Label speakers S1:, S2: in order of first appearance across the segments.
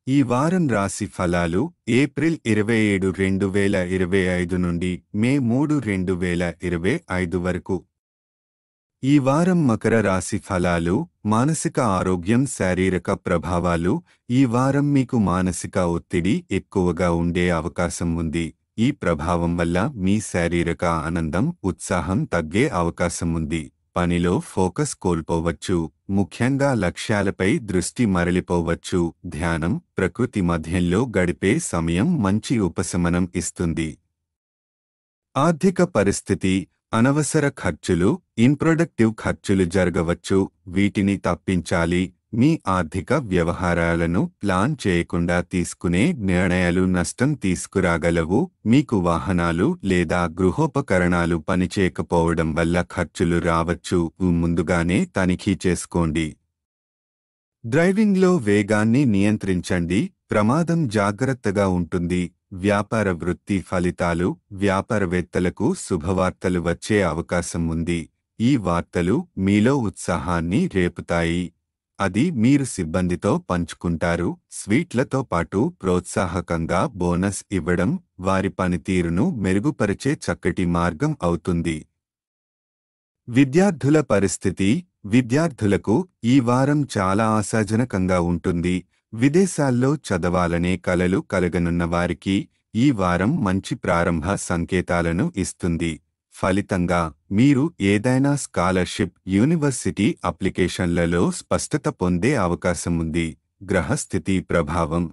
S1: ఈ వారం రాశి ఫలాలు ఏప్రిల్ 27, 2025 నుండి మే 3, 2025 వరకు. ఈ వారం మకర రాశి ఫలాలు మానసిక ఆరోగ్యం, శారీరక ప్రభావాలు. ఈ వారం మీకు మానసిక ఒత్తిడి ఎక్కువగా ఉండే అవకాశం ఉంది. ఈ ప్రభావం వల్ల మీ శారీరక ఆనందం, ఉత్సాహం తగ్గే అవకాశం ఉంది. పనిలో ఫోకస్ కోల్పోవచ్చు, ముఖ్యంగా లక్ష్యాలపై దృష్టి మరలిపోవచ్చు. ధ్యానం, ప్రకృతి మధ్యంలో గడిపే సమయం మంచి ఉపశమనం ఇస్తుంది. ఆర్థిక పరిస్థితి అనవసర ఖర్చులు, ఇన్ప్రొడక్టివ్ ఖర్చులు జరగవచ్చు. వీటిని తప్పించాలి. మీ ఆర్థిక వ్యవహారాలను ప్లాన్ చేయకుండా తీసుకునే నిర్ణయాలు నష్టం తీసుకురాగలవు. మీకు వాహనాలు లేదా గృహోపకరణాలు పనిచేయకపోవడం వల్ల ఖర్చులు రావచ్చు. ముందుగానే తనిఖీ చేసుకోండి. డ్రైవింగ్లో వేగాన్ని నియంత్రించండి. ప్రమాదం జాగ్రత్తగా ఉంటుంది. వ్యాపార వృత్తి ఫలితాలు. వ్యాపారవేత్తలకు శుభవార్తలు వచ్చే అవకాశం ఉంది. ఈ వార్తలు మీలో ఉత్సాహాన్ని రేపుతాయి. అది మీరు సిబ్బందితో పంచుకుంటారు. స్వీట్లతో పాటు ప్రోత్సాహకంగా బోనస్ ఇవ్వడం వారి పనితీరును మెరుగుపరిచే చక్కటి మార్గం అవుతుంది. విద్యార్థుల పరిస్థితి. విద్యార్థులకు ఈ వారం చాలా ఆశాజనకంగా ఉంటుంది. విదేశాల్లో చదవాలనే కలలు కలగనున్న వారికి ఈ వారం మంచి ప్రారంభ సంకేతాలను ఇస్తుంది. ఫలితంగా మీరు ఏదైనా స్కాలర్షిప్, యూనివర్సిటీ అప్లికేషన్లలో స్పష్టత పొందే అవకాశం ఉంది. గ్రహస్థితి ప్రభావం.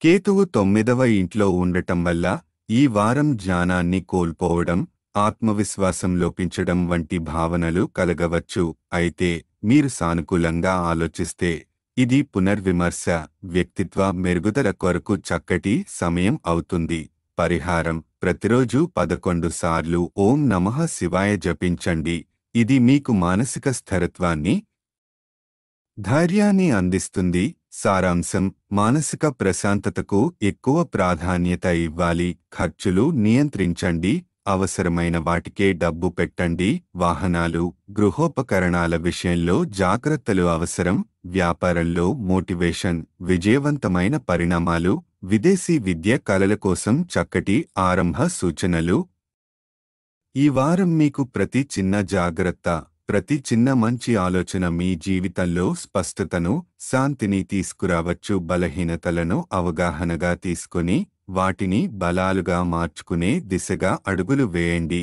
S1: కేతువు 9వ ఇంట్లో ఉండటం వల్ల ఈ వారం జ్ఞానాన్ని కోల్పోవడం, ఆత్మవిశ్వాసం లోపించడం వంటి భావనలు కలగవచ్చు. అయితే మీరు సానుకూలంగా ఆలోచిస్తే ఇది పునర్విమర్శ, వ్యక్తిత్వ మెరుగుదల కొరకు చక్కటి సమయం అవుతుంది. పరిహారం: ప్రతిరోజు 11 సార్లు ఓం నమః శివాయ జపించండి. ఇది మీకు మానసిక స్థిరత్వాన్ని, ధైర్యాన్ని అందిస్తుంది. సారాంశం: మానసిక ప్రశాంతతకు ఎక్కువ ప్రాధాన్యత ఇవ్వాలి. ఖర్చులు నియంత్రించండి. అవసరమైన వాటికే డబ్బు పెట్టండి. వాహనాలు, గృహోపకరణాల విషయంలో జాగ్రత్తలు అవసరం. వ్యాపారంలో మోటివేషన్, విజయవంతమైన పరిణామాలు. విదేశీ విద్య, కళల కోసం చక్కటి ఆరంభ సూచనలు. ఈ వారం మీకు ప్రతి చిన్న జాగ్రత్త, ప్రతి చిన్న మంచి ఆలోచన మీ జీవితంలో స్పష్టతను, శాంతిని తీసుకురావచ్చు. బలహీనతలను అవగాహనగా తీసుకొని వాటిని బలాలుగా మార్చుకునే దిశగా అడుగులు వేయండి.